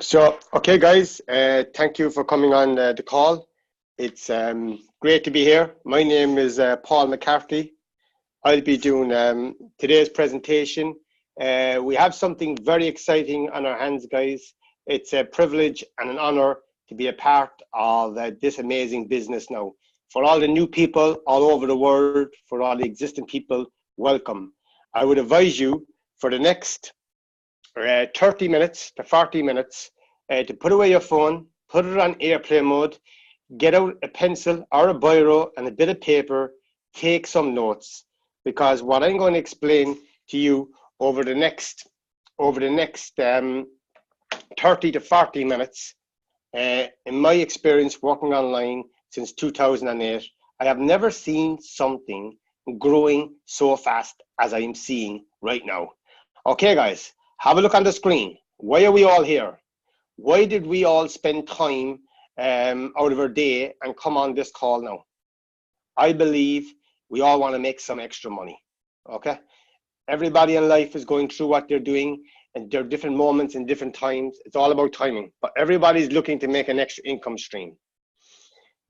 Okay, guys, thank you for coming on the call. It's great to be here. My name is Paul McCarthy. I'll be doing today's presentation. We have something very exciting on our hands, guys. It's a privilege and an honor to be a part of this amazing business now. For all the new people all over the world, for all the existing people, welcome. I would advise you for the next 30 minutes to 40 minutes to put away your phone, put it on airplane mode, get out a pencil or a biro and a bit of paper, take some notes, because what I'm going to explain to you over the next 30 to 40 minutes, in my experience working online since 2008, I have never seen something growing so fast as I am seeing right now. Okay, guys, have a look on the screen. Why are we all here? Why did we all spend time out of our day and come on this call now? I believe we all want to make some extra money, okay? Everybody in life is going through what they're doing, and there are different moments and different times. It's all about timing, but everybody's looking to make an extra income stream.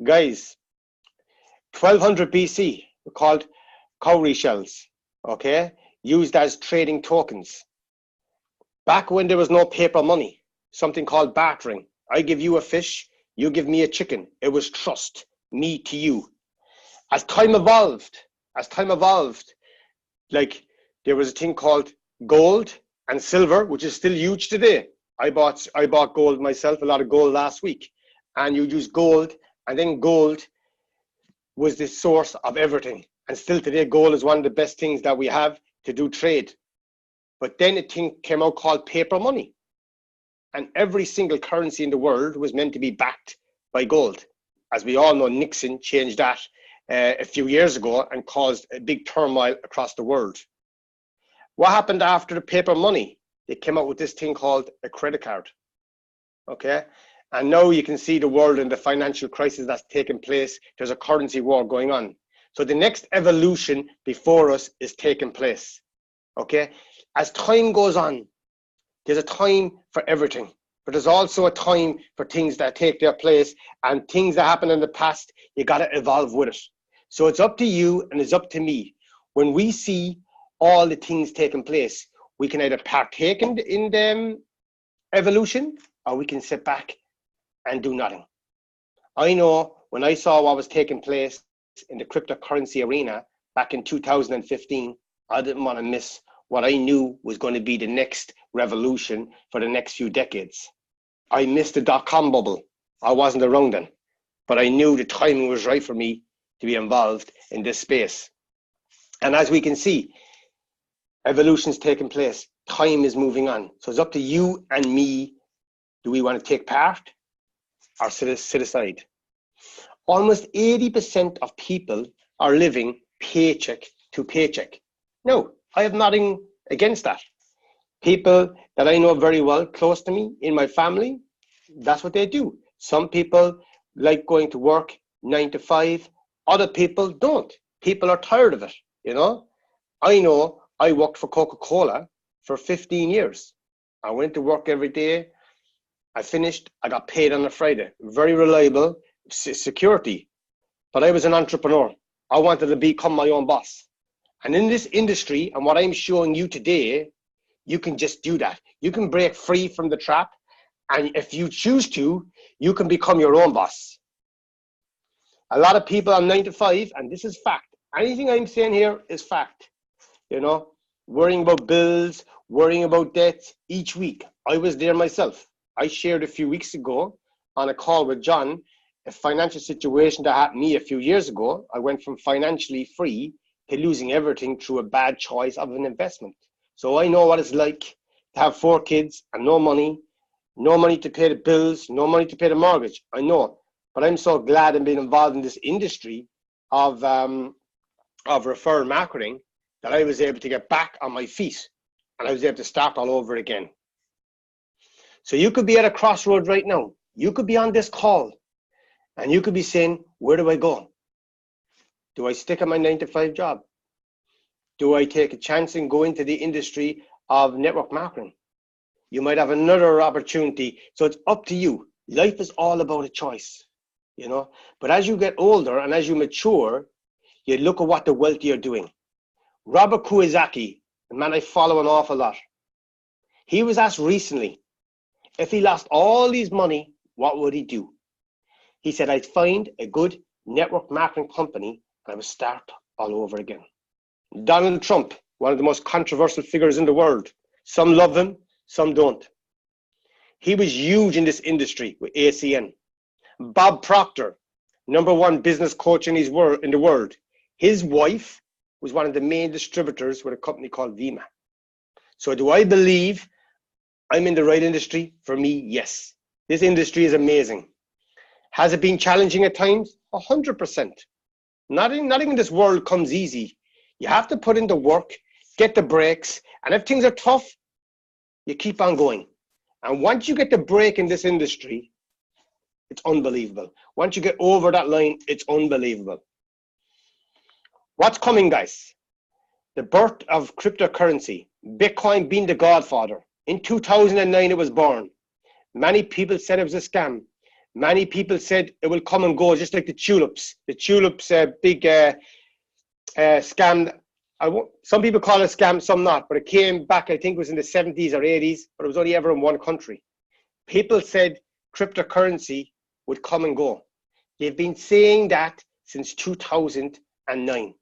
Guys, 1200 BC were called cowrie shells, okay? Used as trading tokens. Back when there was no paper money, something called bartering. I give you a fish, you give me a chicken. It was trust, me to you. As time evolved, like there was a thing called gold and silver, which is still huge today. I bought gold myself, a lot of gold last week. And you use gold, and then gold was the source of everything. And still today, gold is one of the best things that we have to do trade. But then a thing came out called paper money. And every single currency in the world was meant to be backed by gold. As we all know, Nixon changed that a few years ago and caused a big turmoil across the world. What happened after the paper money? They came out with this thing called a credit card. Okay? And now you can see the world and the financial crisis that's taking place. There's a currency war going on. So the next evolution before us is taking place. Okay? As time goes on, there's a time for everything, but there's also a time for things that take their place, and things that happen in the past, you got to evolve with it. So it's up to you and it's up to me. When we see all the things taking place, we can either partake in the evolution, or we can sit back and do nothing. I know when I saw what was taking place in the cryptocurrency arena back in 2015, I didn't want to miss what I knew was going to be the next revolution for the next few decades. I missed the dot-com bubble. I wasn't around then, but I knew the timing was right for me to be involved in this space. And as we can see, evolution's taking place. Time is moving on. So it's up to you and me. Do we want to take part or sit aside? Almost 80% of people are living paycheck to paycheck. No, I have nothing against that. People that I know very well, close to me, in my family, that's what they do. Some people like going to work 9 to 5. Other people don't. People are tired of it, you know. I know I worked for Coca-Cola for 15 years. I went to work every day. I finished, I got paid on a Friday. Very reliable security. But I was an entrepreneur. I wanted to become my own boss. And in this industry, and what I'm showing you today, you can just do that. You can break free from the trap. And if you choose to, you can become your own boss. A lot of people are 9 to 5, and this is fact. Anything I'm saying here is fact. You know, worrying about bills, worrying about debts each week. I was there myself. I shared a few weeks ago on a call with John, a financial situation that happened to me a few years ago. I went from financially free to losing everything through a bad choice of an investment. So I know what it's like to have 4 kids and no money to pay the bills, no money to pay the mortgage. I know, but I'm so glad I'm being involved in this industry of referral marketing that I was able to get back on my feet and I was able to start all over again. So you could be at a crossroad right now. You could be on this call and you could be saying, where do I go? Do I stick at my 9 to 5 job? Do I take a chance and go into the industry of network marketing? You might have another opportunity. So it's up to you. Life is all about a choice, you know. But as you get older and as you mature, you look at what the wealthy are doing. Robert Kiyosaki, a man I follow an awful lot, he was asked recently, if he lost all his money, what would he do? He said, I'd find a good network marketing company and I would start all over again. Donald Trump, one of the most controversial figures in the world. Some love him, some don't. He was huge in this industry with ACN. Bob Proctor, #1 business coach in the world. His wife was one of the main distributors with a company called Vima. So do I believe I'm in the right industry? For me, yes. This industry is amazing. Has it been challenging at times? 100%. Nothing in this world comes easy. You have to put in the work, get the breaks, and if things are tough, you keep on going. And once you get the break in this industry, it's unbelievable. Once you get over that line, it's unbelievable. What's coming, guys? The birth of cryptocurrency, Bitcoin being the godfather. In 2009, it was born. Many people said it was a scam. Many people said it will come and go, just like the tulips. The tulips, big scam. Some people call it a scam, some not. But it came back, I think it was in the 70s or 80s, but it was only ever in one country. People said cryptocurrency would come and go. They've been saying that since 2009.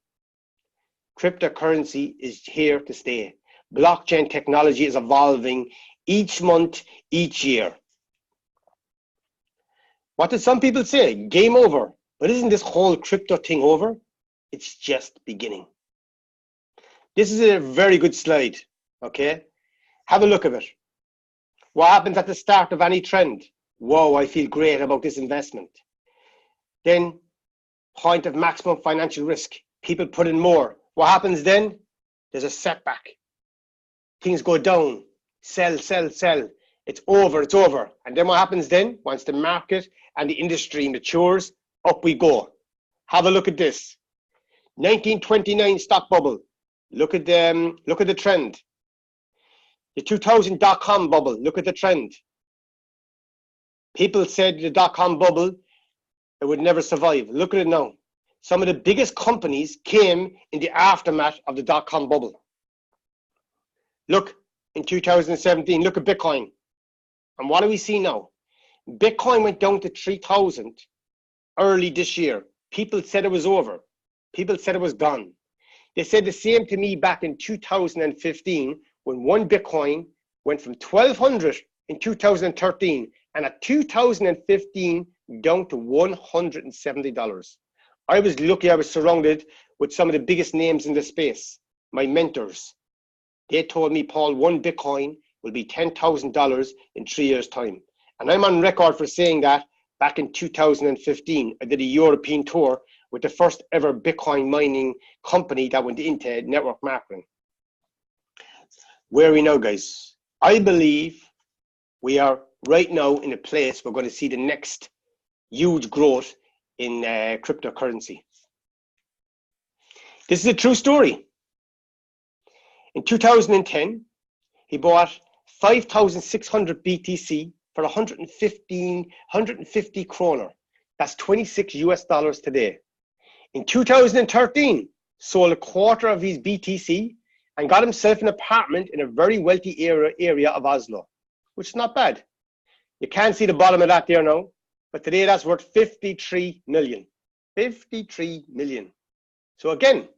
Cryptocurrency is here to stay. Blockchain technology is evolving each month, each year. What did some people say? Game over. But isn't this whole crypto thing over? It's just beginning. This is a very good slide, okay? Have a look at it. What happens at the start of any trend? Whoa, I feel great about this investment. Then, point of maximum financial risk. People put in more. What happens then? There's a setback. Things go down. Sell, sell, sell. It's over, it's over. And then what happens then? Once the market and the industry matures, up we go. Have a look at this. 1929 stock bubble. Look at the trend. The 2000 dot-com bubble. Look at the trend. People said the dot-com bubble, it would never survive. Look at it now. Some of the biggest companies came in the aftermath of the dot-com bubble. Look, in 2017, look at Bitcoin. And what do we see now? Bitcoin went down to 3,000 early this year. People said it was over. People said it was gone. They said the same to me back in 2015 when one Bitcoin went from 1,200 in 2013 and at 2015 down to $170. I was lucky I was surrounded with some of the biggest names in the space, my mentors. They told me, Paul, one Bitcoin will be $10,000 in 3 years' time. And I'm on record for saying that back in 2015. I did a European tour with the first ever Bitcoin mining company that went into network marketing. Where are we now, guys? I believe we are right now in a place we're going to see the next huge growth in cryptocurrency. This is a true story. In 2010, he bought 5,600 BTC for 150 kroner. That's 26 US dollars today. In 2013, sold a quarter of his BTC and got himself an apartment in a very wealthy area of Oslo, which is not bad. You can't see the bottom of that there now, but today that's worth 53 million. 53 million. So again,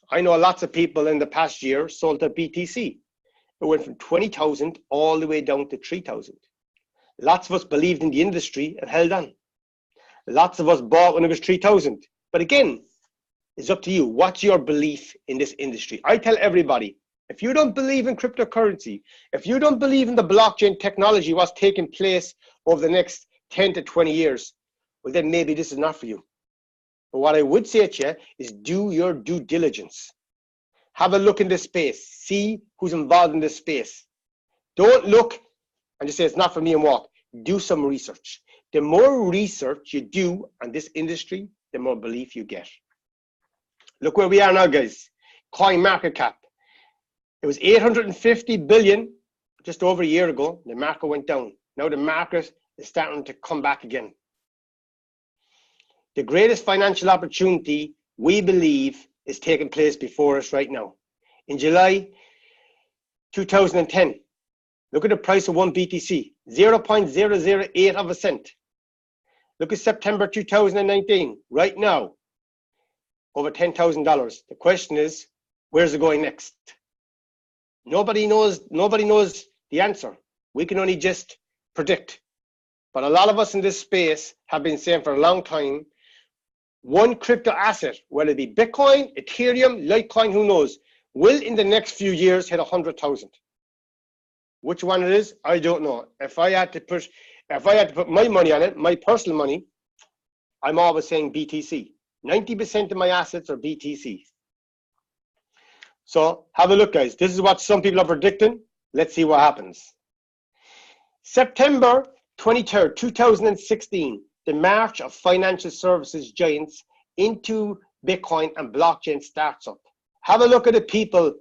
I know lots of people in the past year sold their BTC. It went from 20,000 all the way down to 3,000. Lots of us believed in the industry and held on. Lots of us bought when it was 3,000. But again, it's up to you. What's your belief in this industry? I tell everybody, if you don't believe in cryptocurrency, if you don't believe in the blockchain technology, what's taking place over the next 10 to 20 years, well, then maybe this is not for you. But what I would say to you is do your due diligence. Have a look in this space. See who's involved in this space. Don't look and just say it's not for me and walk. Do some research. The more research you do on this industry, the more belief you get. Look where we are now, guys. Coin market cap. It was 850 billion just over a year ago, the market went down. Now the market is starting to come back again. The greatest financial opportunity, we believe, is taking place before us right now. In July 2010, look at the price of one BTC, 0.008 of a cent. Look at September 2019, right now, over $10,000. The question is, where's it going next? Nobody knows the answer. We can only just predict. But a lot of us in this space have been saying for a long time, one crypto asset, whether it be Bitcoin, Ethereum, Litecoin, who knows, will in the next few years hit 100,000. Which one it is, I don't know. If I had to put my money on it, my personal money, I'm always saying BTC. 90% of my assets are BTC. So have a look, guys. This is what some people are predicting. Let's see what happens. September 23rd, 2016, the march of financial services giants into Bitcoin and blockchain starts up. Have a look at the people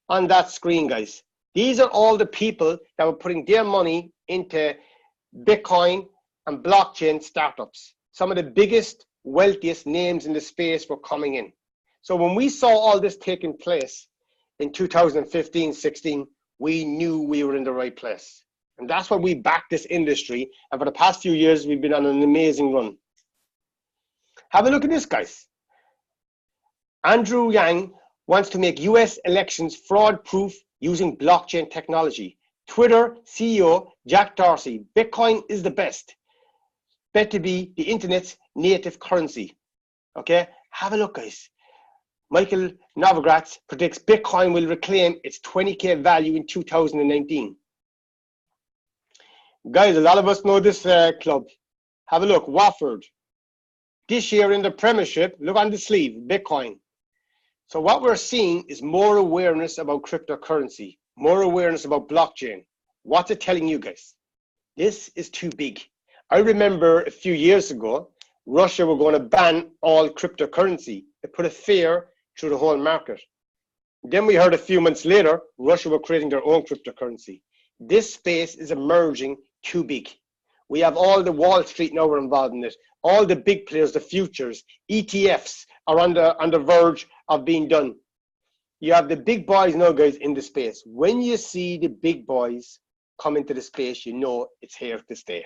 on that screen, guys. These are all the people that were putting their money into Bitcoin and blockchain startups. Some of the biggest, wealthiest names in the space were coming in. So when we saw all this taking place in 2015-16, we knew we were in the right place. And that's why we backed this industry. And for the past few years, we've been on an amazing run. Have a look at this, guys. Andrew Yang wants to make US elections fraud-proof using blockchain technology. Twitter CEO Jack Dorsey, Bitcoin is the best. Bet to be the internet's native currency. Okay, have a look, guys. Michael Novogratz predicts Bitcoin will reclaim its 20K value in 2019. Guys, a lot of us know this club. Have a look, Wofford. This year in the Premiership, look on the sleeve, Bitcoin. So what we're seeing is more awareness about cryptocurrency, more awareness about blockchain. What's it telling you guys? This is too big. I remember a few years ago, Russia were going to ban all cryptocurrency. They put a fear through the whole market. Then we heard a few months later, Russia were creating their own cryptocurrency. This space is emerging too big. We have all the Wall Street now involved in it. All the big players, the futures, ETFs are on the verge of being done. You have the big boys now, guys, in the space. When you see the big boys come into the space, you know it's here to stay.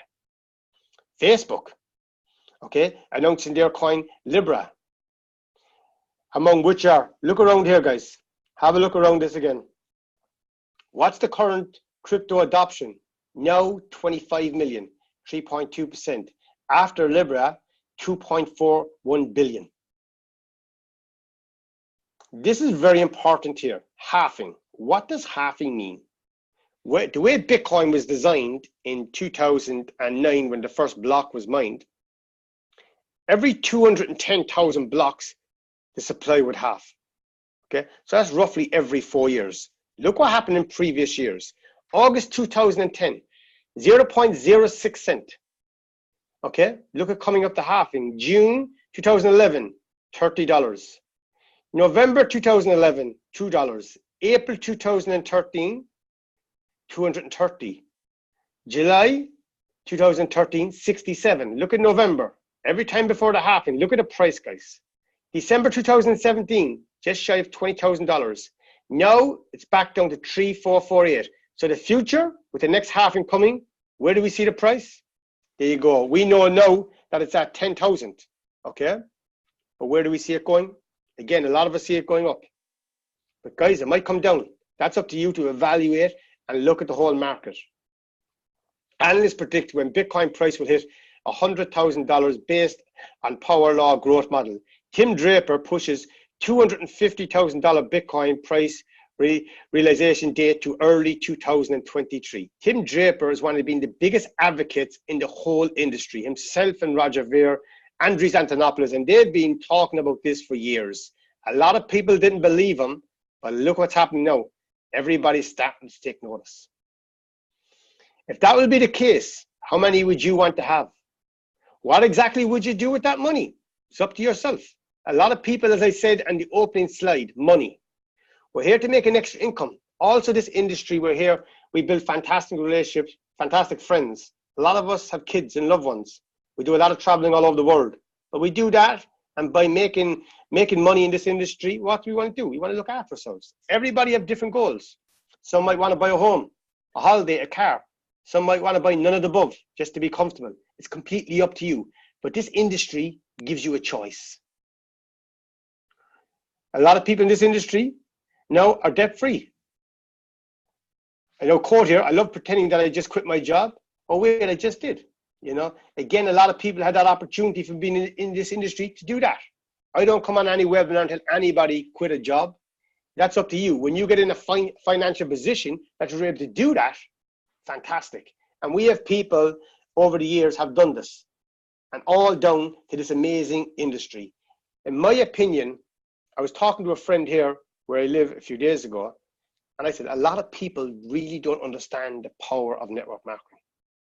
Facebook, okay, announcing their coin Libra, among which are, look around here, guys. Have a look around this again. What's the current crypto adoption? Now 25 million, 3.2%. After Libra, 2.41 billion. This is very important here, halving. What does halving mean? The way Bitcoin was designed in 2009 when the first block was mined, every 210,000 blocks, the supply would halve. Okay, so that's roughly every 4 years. Look what happened in previous years. August 2010, 0.06 cent. Okay, look at coming up to halving. June 2011, $30. November 2011, $2. April 2013, 230. July 2013, 67. Look at November. Every time before the halving, look at the price, guys. December 2017, just shy of $20,000. Now it's back down to 3,448. So the future, with the next halving coming, where do we see the price? There you go. We know now that it's at 10,000. Okay, but where do we see it going? Again, a lot of us see it going up. But guys, it might come down. That's up to you to evaluate and look at the whole market. Analysts predict when Bitcoin price will hit $100,000 based on power law growth model. Tim Draper pushes $250,000 Bitcoin price realization date to early 2023. Tim Draper is one of the biggest advocates in the whole industry. Himself and Roger Ver, Andres Antonopoulos, and they've been talking about this for years. A lot of people didn't believe him, but look what's happening now. Everybody's starting to take notice. If that will be the case, how many would you want to have? What exactly would you do with that money? It's up to yourself. A lot of people, as I said on the opening slide, money. We're here to make an extra income. Also, this industry, we're here we build fantastic relationships, fantastic friends. A lot of us have kids and loved ones. We do a lot of traveling all over the world, but we do that, and by making money in this industry, what do we want to do? We want to look after ourselves. Everybody have different goals. Some might want to buy a home, a holiday, a car. Some might want to buy none of the above just to be comfortable. It's completely up to you. But this industry gives you a choice. A lot of people in this industry now are debt-free. I know, quote here, I love pretending that I just quit my job. Oh wait, I just did. You know, again, a lot of people had that opportunity for being in this industry to do that. I don't come on any webinar and tell anybody quit a job. That's up to you. When you get in a financial position that you're able to do that, fantastic. And we have people over the years have done this, and all down to this amazing industry. In my opinion, I was talking to a friend here where I live a few days ago, and I said, a lot of people really don't understand the power of network marketing.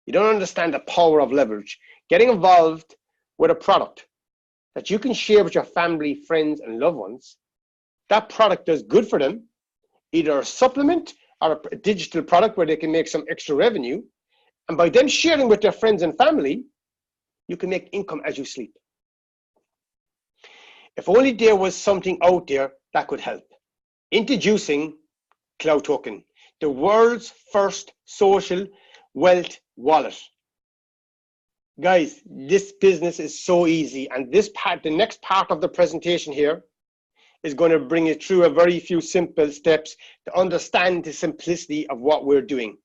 You don't understand the power of leverage. Getting involved with a product that you can share with your family, friends, and loved ones, that product does good for them, either a supplement or a digital product where they can make some extra revenue. And by them sharing with their friends and family, you can make income as you sleep. If only there was something out there that could help. Introducing Cloud Token, the world's first social wealth wallet. Guys, this business is so easy, and this part, the next part of the presentation here, is going to bring you through a very few simple steps to understand the simplicity of what we're doing.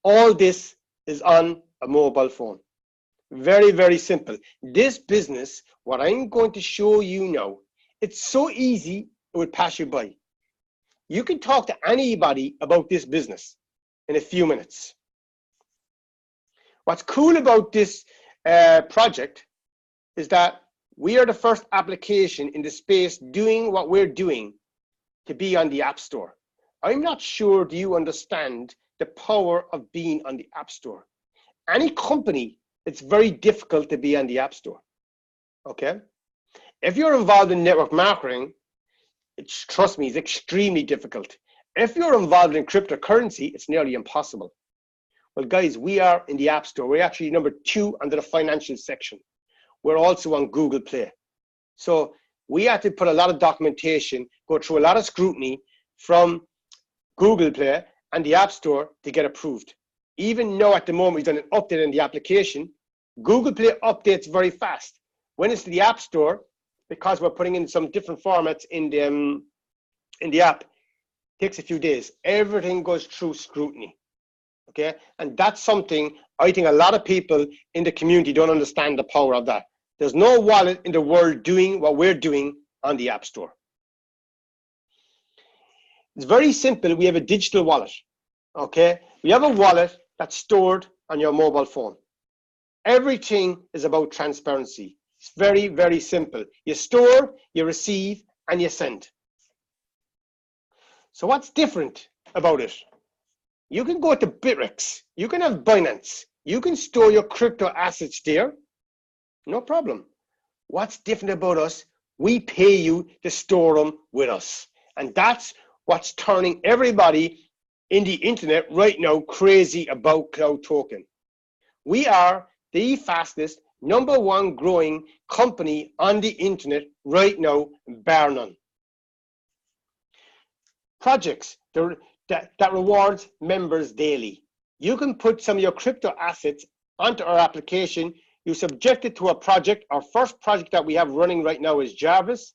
All this is on a mobile phone. Very, very simple. This business, what I'm going to show you now, it's so easy it would pass you by. You can talk to anybody about this business in a few minutes. What's cool about this project is that we are the first application in the space doing what we're doing to be on the App Store. I'm not sure do you understand the power of being on the App Store. Any company, it's very difficult to be on the App Store, okay? If you're involved in network marketing, trust me, it's extremely difficult. If you're involved in cryptocurrency, it's nearly impossible. Well, guys, we are in the App Store. We're actually number 2 under the financial section. We're also on Google Play. So we had to put a lot of documentation, go through a lot of scrutiny from Google Play and the App Store to get approved. Even now at the moment, we've done an update in the application. Google Play updates very fast. When it's to the App Store, because we're putting in some different formats in the app, it takes a few days. Everything goes through scrutiny. Okay, and that's something I think a lot of people in the community don't understand the power of that. There's no wallet in the world doing what we're doing on the App Store. It's very simple. We have a digital wallet. Okay, we have a wallet that's stored on your mobile phone. Everything is about transparency. It's very, very simple. You store, you receive, and you send. So what's different about it? You can go to Bittrex, you can have Binance, you can store your crypto assets there, no problem. What's different about us? We pay you to store them with us. And that's what's turning everybody in the internet right now crazy about Cloud Token. We are the fastest #1 growing company on the internet right now, bar none. Projects that rewards members daily. You can put some of your crypto assets onto our application. You subject it to a project. Our first project that we have running right now is Javis.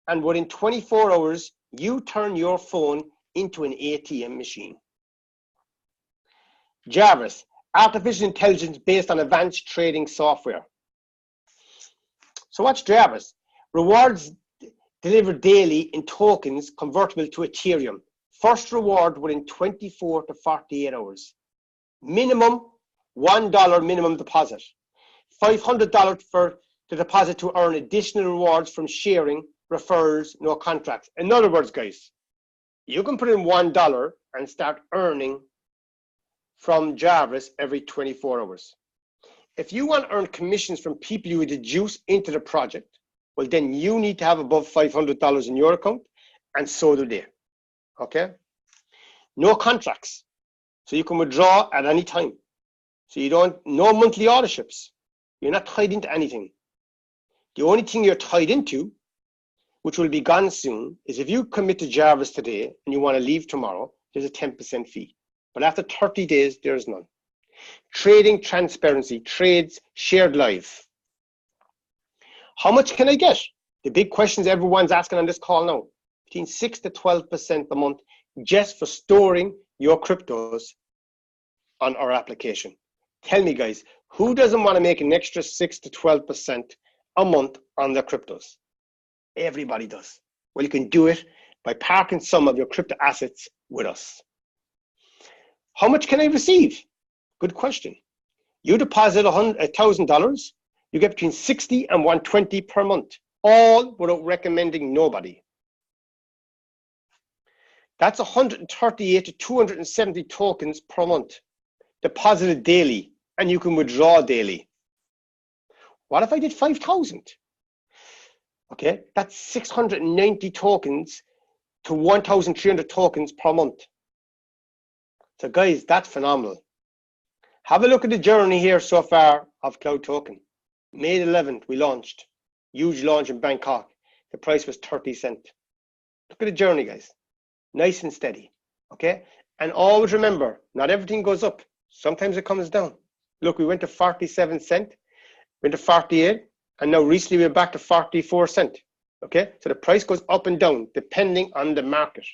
And within 24 hours, you turn your phone into an ATM machine. Javis, artificial intelligence based on advanced trading software. So what's Javis? Rewards delivered daily in tokens convertible to Ethereum. First reward within 24 to 48 hours. Minimum $1 minimum deposit. $500 for the deposit to earn additional rewards from sharing, referrals, no contracts. In other words, guys, you can put in $1 and start earning from Javis every 24 hours. If you want to earn commissions from people you deduce into the project, well, then you need to have above $500 in your account, and so do they. Okay? No contracts. So you can withdraw at any time. So you don't, no monthly auditorships. You're not tied into anything. The only thing you're tied into, which will be gone soon, is if you commit to Javis today and you want to leave tomorrow, there's a 10% fee. But after 30 days, there's none. Trading transparency, trades shared live. How much can I get? The big questions everyone's asking on this call now. Between 6 to 12% a month just for storing your cryptos on our application. Tell me, guys, who doesn't want to make an extra 6 to 12% a month on their cryptos? Everybody does. Well, you can do it by parking some of your crypto assets with us. How much can I receive? Good question. You deposit $1,000, you get between 60 and 120 per month, all without recommending nobody. That's 138 to 270 tokens per month, deposited daily, and you can withdraw daily. What if I did 5,000? Okay, that's 690 tokens to 1,300 tokens per month. So guys, that's phenomenal. Have a look at the journey here so far of Cloud Token. May 11th, we launched. Huge launch in Bangkok. The price was 30 cents. Look at the journey, guys. Nice and steady, okay? And always remember, not everything goes up. Sometimes it comes down. Look, we went to 47 cents, went to 48, and now recently we're back to 44 cents, okay? So the price goes up and down depending on the market.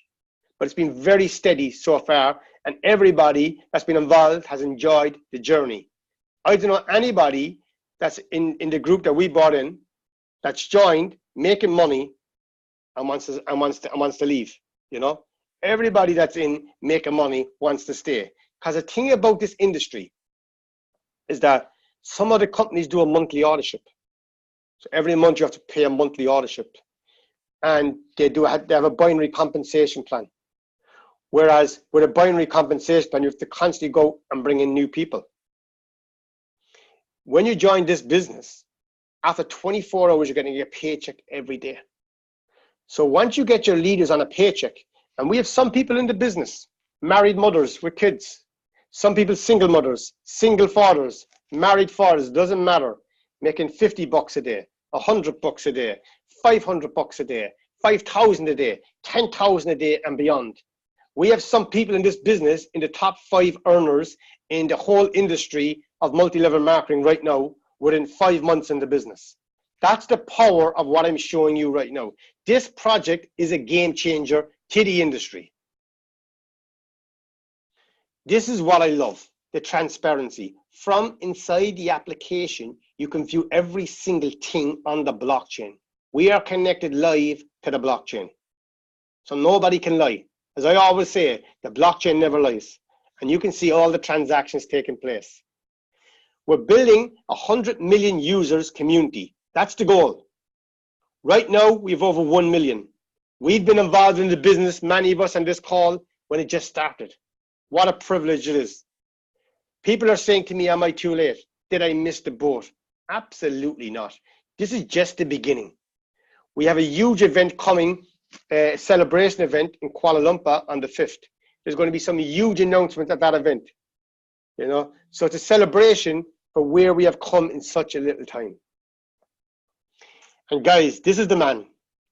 But it's been very steady so far, and everybody that's been involved has enjoyed the journey. I don't know anybody that's in the group that we brought in that's joined, making money, and wants to leave. You know, everybody that's in making money wants to stay. Because the thing about this industry is that some of the companies do a monthly auditorship. So every month you have to pay a monthly auditorship, and they have a binary compensation plan. Whereas with a binary compensation plan, you have to constantly go and bring in new people. When you join this business, after 24 hours, you're getting your paycheck every day. So once you get your leaders on a paycheck, and we have some people in the business, married mothers with kids, some people single mothers, single fathers, married fathers, doesn't matter, making 50 bucks a day, 100 bucks a day, 500 bucks a day, 5,000 a day, 10,000 a day and beyond. We have some people in this business in the top 5 earners in the whole industry of multi-level marketing right now within 5 months in the business. That's the power of what I'm showing you right now. This project is a game changer to the industry. This is what I love, the transparency. From inside the application, you can view every single thing on the blockchain. We are connected live to the blockchain. So nobody can lie. As I always say, the blockchain never lies. And you can see all the transactions taking place. We're building a 100 million users community. That's the goal. Right now, we have over 1 million. We've been involved in the business, many of us on this call, when it just started. What a privilege it is. People are saying to me, am I too late? Did I miss the boat? Absolutely not. This is just the beginning. We have a huge event coming, a celebration event in Kuala Lumpur on the 5th. There's going to be some huge announcements at that event. You know, so it's a celebration for where we have come in such a little time. And guys, this is the man.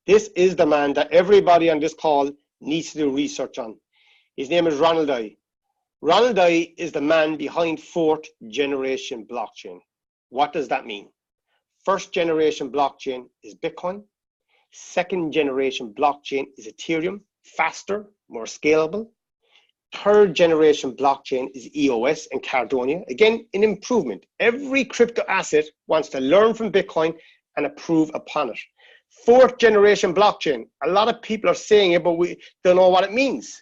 This is the man that everybody on this call needs to do research on. His name is Ronald I. Ronald I is the man behind 4th generation blockchain. What does that mean? 1st generation blockchain is Bitcoin. 2nd generation blockchain is Ethereum, faster, more scalable. 3rd generation blockchain is EOS and Cardano. Again, an improvement. Every crypto asset wants to learn from Bitcoin and improve upon it. 4th generation blockchain. A lot of people are saying it, but we don't know what it means.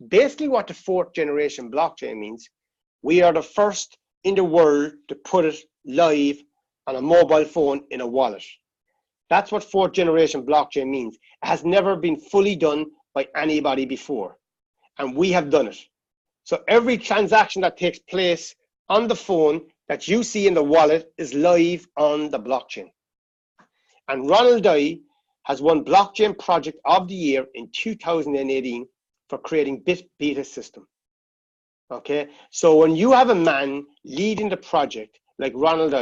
Basically, what the 4th generation blockchain means, we are the first in the world to put it live on a mobile phone in a wallet. That's what 4th generation blockchain means. It has never been fully done by anybody before. And we have done it. So every transaction that takes place on the phone that you see in the wallet is live on the blockchain. And Ronald I has won Blockchain Project of the Year in 2018 for creating Bit Beta system. Okay, so when you have a man leading the project like Ronald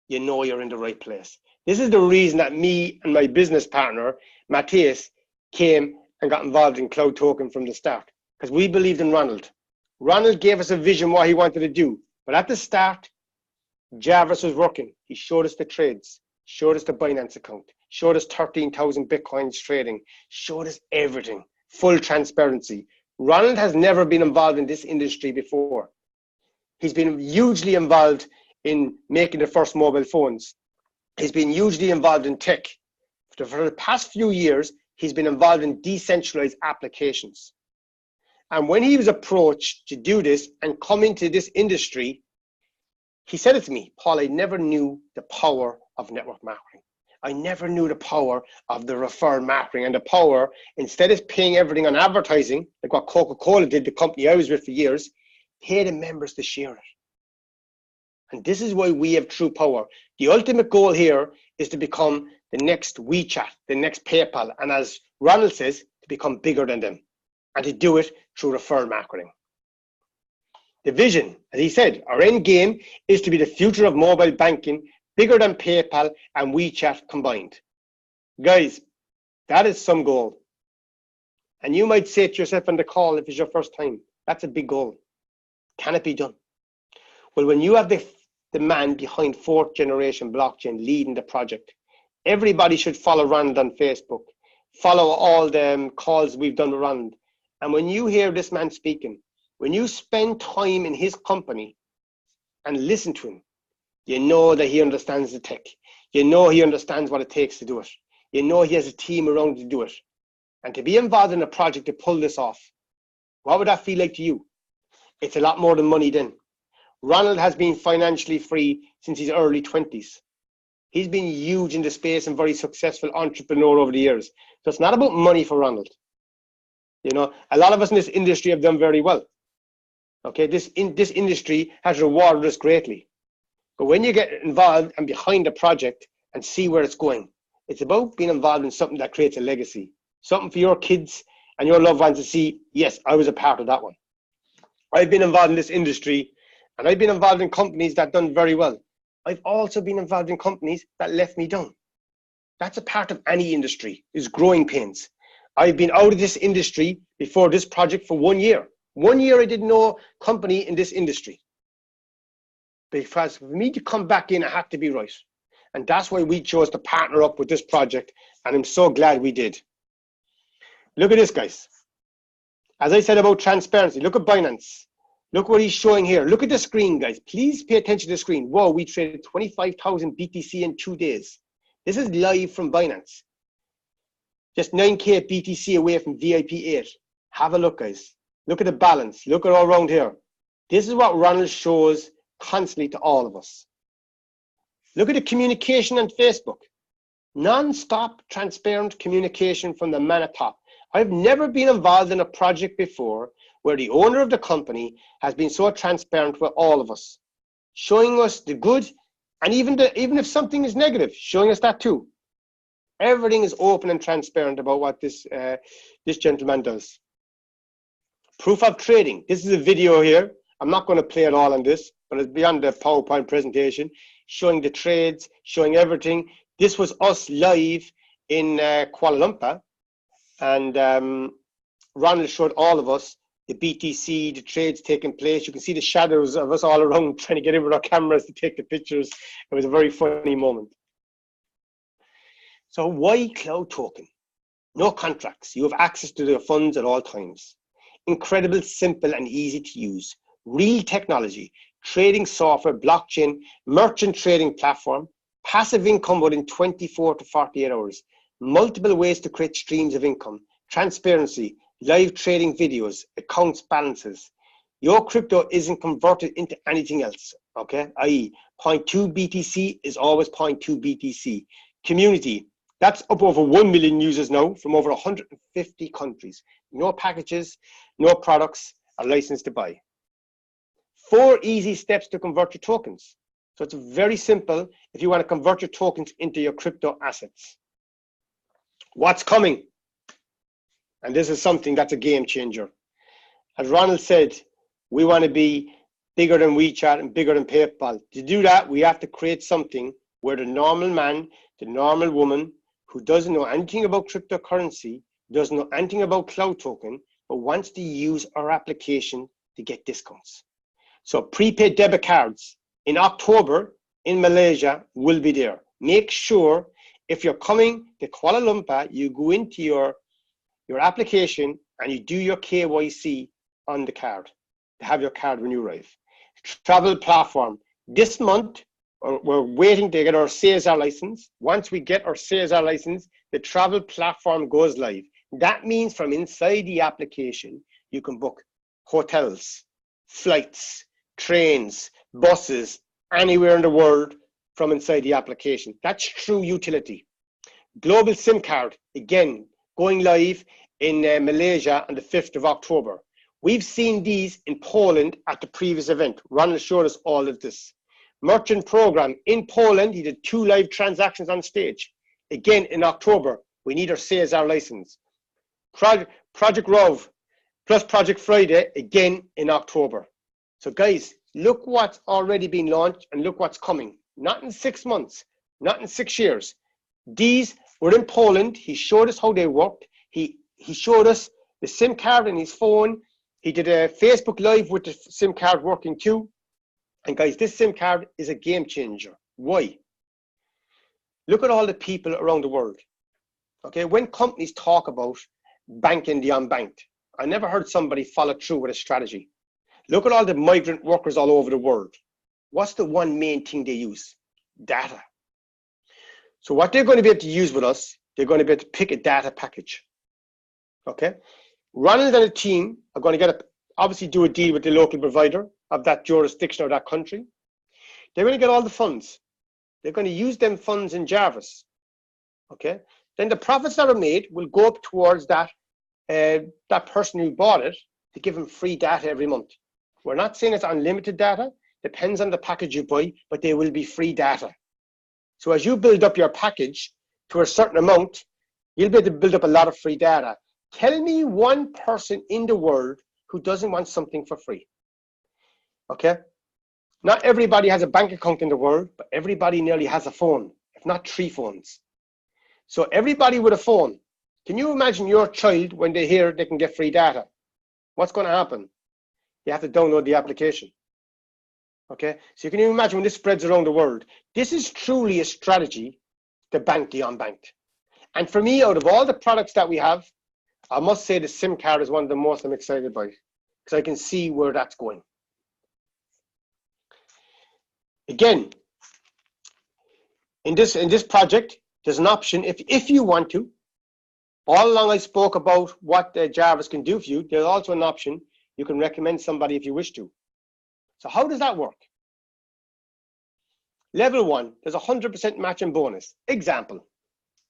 you know you're in the right place. This is the reason that me and my business partner, Matthias, came and got involved in Cloud Token from the start, because we believed in Ronald. Ronald gave us a vision what he wanted to do, but at the start, Javis was working. He showed us the trades, showed us the Binance account, showed us 13,000 Bitcoins trading, showed us everything, full transparency. Ronald has never been involved in this industry before. He's been hugely involved in making the first mobile phones. He's been hugely involved in tech. For the past few years, he's been involved in decentralized applications. And when he was approached to do this and come into this industry, he said it to me, Paul, I never knew the power of network marketing. I never knew the power of the referral marketing and the power, instead of paying everything on advertising, like what Coca-Cola did, the company I was with for years, pay the members to share it. And this is why we have true power. The ultimate goal here is to become the next WeChat, the next PayPal, and as Ronald says, to become bigger than them, and to do it through referral marketing. The vision, as he said, our end game is to be the future of mobile banking, bigger than PayPal and WeChat combined. Guys, that is some goal. And you might say to yourself on the call, if it's your first time, that's a big goal. Can it be done? Well, when you have the man behind fourth generation blockchain leading the project, everybody should follow Ronald on Facebook, follow all the calls we've done with Ronald. And when you hear this man speaking, when you spend time in his company and listen to him, you know that he understands the tech. You know he understands what it takes to do it. You know he has a team around to do it. And to be involved in a project to pull this off, what would that feel like to you? It's a lot more than money then. Ronald has been financially free since his early 20s. He's been huge in the space and very successful entrepreneur over the years. So it's not about money for Ronald. You know, a lot of us in this industry have done very well. Okay, this industry has rewarded us greatly. But when you get involved and behind the project and see where it's going, it's about being involved in something that creates a legacy, something for your kids and your loved ones to see, yes, I was a part of that one. I've been involved in this industry and I've been involved in companies that done very well. I've also been involved in companies that left me down. That's a part of any industry, is growing pains. I've been out of this industry before this project for 1 year. 1 year I didn't know company in this industry. Because for me to come back in, I had to be right. And that's why we chose to partner up with this project. And I'm so glad we did. Look at this, guys. As I said about transparency, look at Binance. Look what he's showing here. Look at the screen, guys. Please pay attention to the screen. Whoa, we traded 25,000 BTC in 2 days. This is live from Binance. Just 9K BTC away from VIP 8. Have a look, guys. Look at the balance. Look at all around here. This is what Ronald shows constantly to all of us. Look at the communication on Facebook. Non-stop, transparent communication from the man at top. I've never been involved in a project before where the owner of the company has been so transparent with all of us, showing us the good, and even if something is negative, showing us that too. Everything is open and transparent about what this gentleman does. Proof of trading. This is a video here. I'm not going to play it all on this, but it's beyond the PowerPoint presentation, showing the trades, showing everything. This was us live in Kuala Lumpur, and Ronald showed all of us the BTC, the trades taking place. You can see the shadows of us all around trying to get in with our cameras to take the pictures. It was a very funny moment. So why Cloud Token? No contracts. You have access to the funds at all times. Incredible, simple and easy to use. Real technology, trading software, blockchain, merchant trading platform, passive income within 24 to 48 hours, multiple ways to create streams of income, transparency, live trading videos, accounts balances. Your crypto isn't converted into anything else, okay? i.e. 0.2 BTC is always 0.2 BTC. Community, that's up over 1 million users now from over 150 countries. No packages, no products are licensed to buy. 4 easy steps to convert your tokens. So it's very simple if you want to convert your tokens into your crypto assets. What's coming? And this is something that's a game changer. As Ronald said, We want to be bigger than WeChat and bigger than PayPal. To do that, we have to create something where the normal man, the normal woman who doesn't know anything about cryptocurrency, doesn't know anything about cloud token, but wants to use our application to get discounts. So prepaid debit cards in October in Malaysia will be there. Make sure if you're coming to Kuala Lumpur, you go into your application and you do your KYC on the card to have your card when you arrive. Travel platform. This month, we're waiting to get our CSR license. Once we get our CSR license, the travel platform goes live. That means from inside the application, you can book hotels, flights, trains, buses, anywhere in the world from inside the application. That's true utility. Global SIM card, again, going live in Malaysia on the 5th of October. We've seen these in Poland at the previous event. Ronald showed us all of this. Merchant program in Poland, he did 2 live transactions on stage. Again, in October, we need our CSR license. Project Rove plus Project Friday, again in October. So guys, look what's already been launched and look what's coming. Not in 6 months, not in 6 years. These were in Poland. He showed us how they worked. He showed us the SIM card in his phone. He did a Facebook Live with the SIM card working too. And guys, this SIM card is a game changer. Why? Look at all the people around the world. Okay, when companies talk about banking the unbanked, I never heard somebody follow through with a strategy. Look at all the migrant workers all over the world. What's the one main thing they use? Data. So what they're going to be able to use with us, they're going to be able to pick a data package. Okay? Ronald and the team are going to obviously do a deal with the local provider of that jurisdiction or that country. They're going to get all the funds. They're going to use them funds in Javis. Okay? Then the profits that are made will go up towards that person who bought it to give them free data every month. We're not saying it's unlimited data. Depends on the package you buy, but they will be free data. So as you build up your package to a certain amount, you'll be able to build up a lot of free data. Tell me one person in the world who doesn't want something for free. Okay? Not everybody has a bank account in the world, but everybody nearly has a phone, if not 3 phones. So everybody with a phone, can you imagine your child when they hear they can get free data? What's going to happen? You have to download the application. Okay, so you can imagine when this spreads around the world, this is truly a strategy to bank the unbanked. And for me, out of all the products that we have, I must say the SIM card is one of the most I'm excited about because I can see where that's going. Again, in this project, there's an option if you want to. All along I spoke about what Javis can do for you. There's also an option you can recommend somebody if you wish to. So how does that work? Level 1, there's a 100% matching bonus. Example,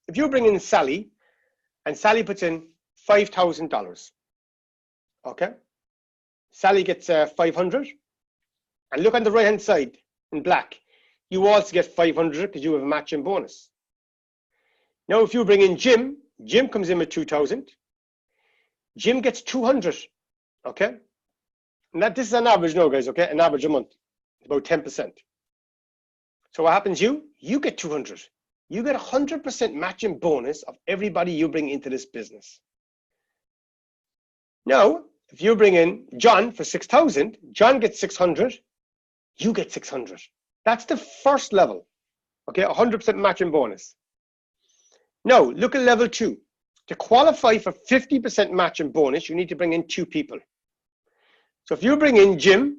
if you bring in Sally and Sally puts in $5,000, okay? Sally gets 500, and look on the right hand side in black. You also get 500 because you have a matching bonus. Now if you bring in Jim, Jim comes in with 2,000. Jim gets 200, okay? And this is an average now, guys, okay? An average a month, about 10%. So what happens you get 200. You get 100% matching bonus of everybody you bring into this business. Now, if you bring in John for 6,000, John gets 600, you get 600. That's the first level, okay? 100% matching bonus. Now, look at level 2. To qualify for 50% matching bonus, you need to bring in 2 people. So if you bring in Jim,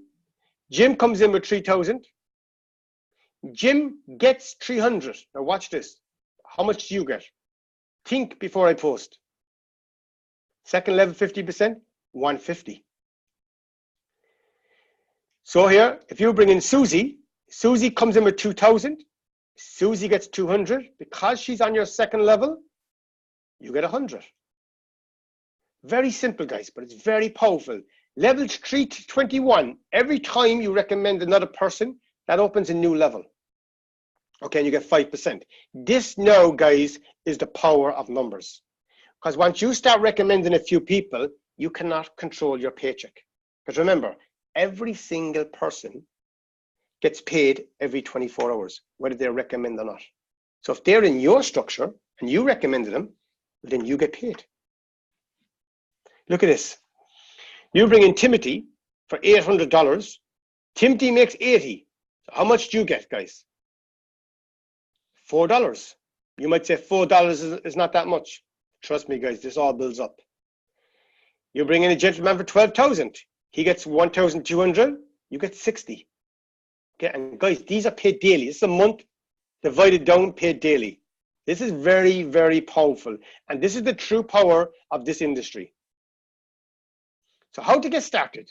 Jim comes in with 3,000. Jim gets 300. Now watch this. How much do you get? Think before I post. Second level 50%, 150. So here, if you bring in Susie, Susie comes in with 2,000. Susie gets 200. Because she's on your second level, you get 100. Very simple, guys, but it's very powerful. Level 3 to 21, every time you recommend another person, that opens a new level. Okay, and you get 5%. This now, guys, is the power of numbers. Because once you start recommending a few people, you cannot control your paycheck. Because remember, every single person gets paid every 24 hours, whether they're recommended or not. So if they're in your structure and you recommended them, then you get paid. Look at this. You bring in Timothy for $800. Timothy makes 80. So how much do you get, guys? $4. You might say $4 is not that much. Trust me, guys, this all builds up. You bring in a gentleman for 12,000. He gets 1,200. You get 60. Okay, and guys, these are paid daily. This is a month divided down, paid daily. This is very, very powerful. And this is the true power of this industry. So how to get started?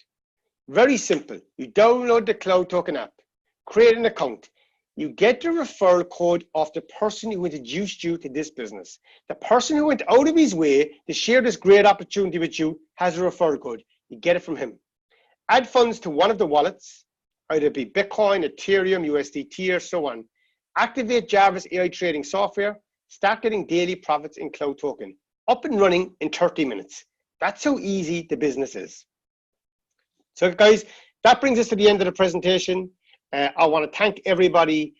Very simple. You download the Cloud Token app, create an account. You get the referral code of the person who introduced you to this business. The person who went out of his way to share this great opportunity with you has a referral code. You get it from him. Add funds to one of the wallets, either be Bitcoin, Ethereum, USDT, or so on. Activate Javis AI trading software. Start getting daily profits in Cloud Token. Up and running in 30 minutes. That's how easy the business is. So guys, that brings us to the end of the presentation. I want to thank everybody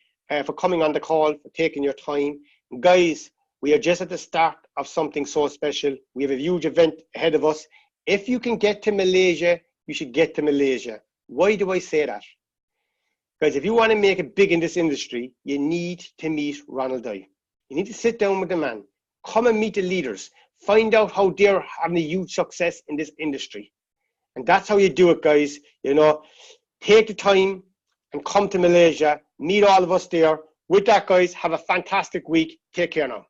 for coming on the call, for taking your time. Guys, we are just at the start of something so special. We have a huge event ahead of us. If you can get to Malaysia, you should get to Malaysia. Why do I say that? Guys, if you want to make it big in this industry, you need to meet Ronald Dye. You need to sit down with the man. Come and meet the leaders. Find out how they're having a huge success in this industry. And that's how you do it, guys. You know, take the time and come to Malaysia. Meet all of us there. With that, guys, have a fantastic week. Take care now.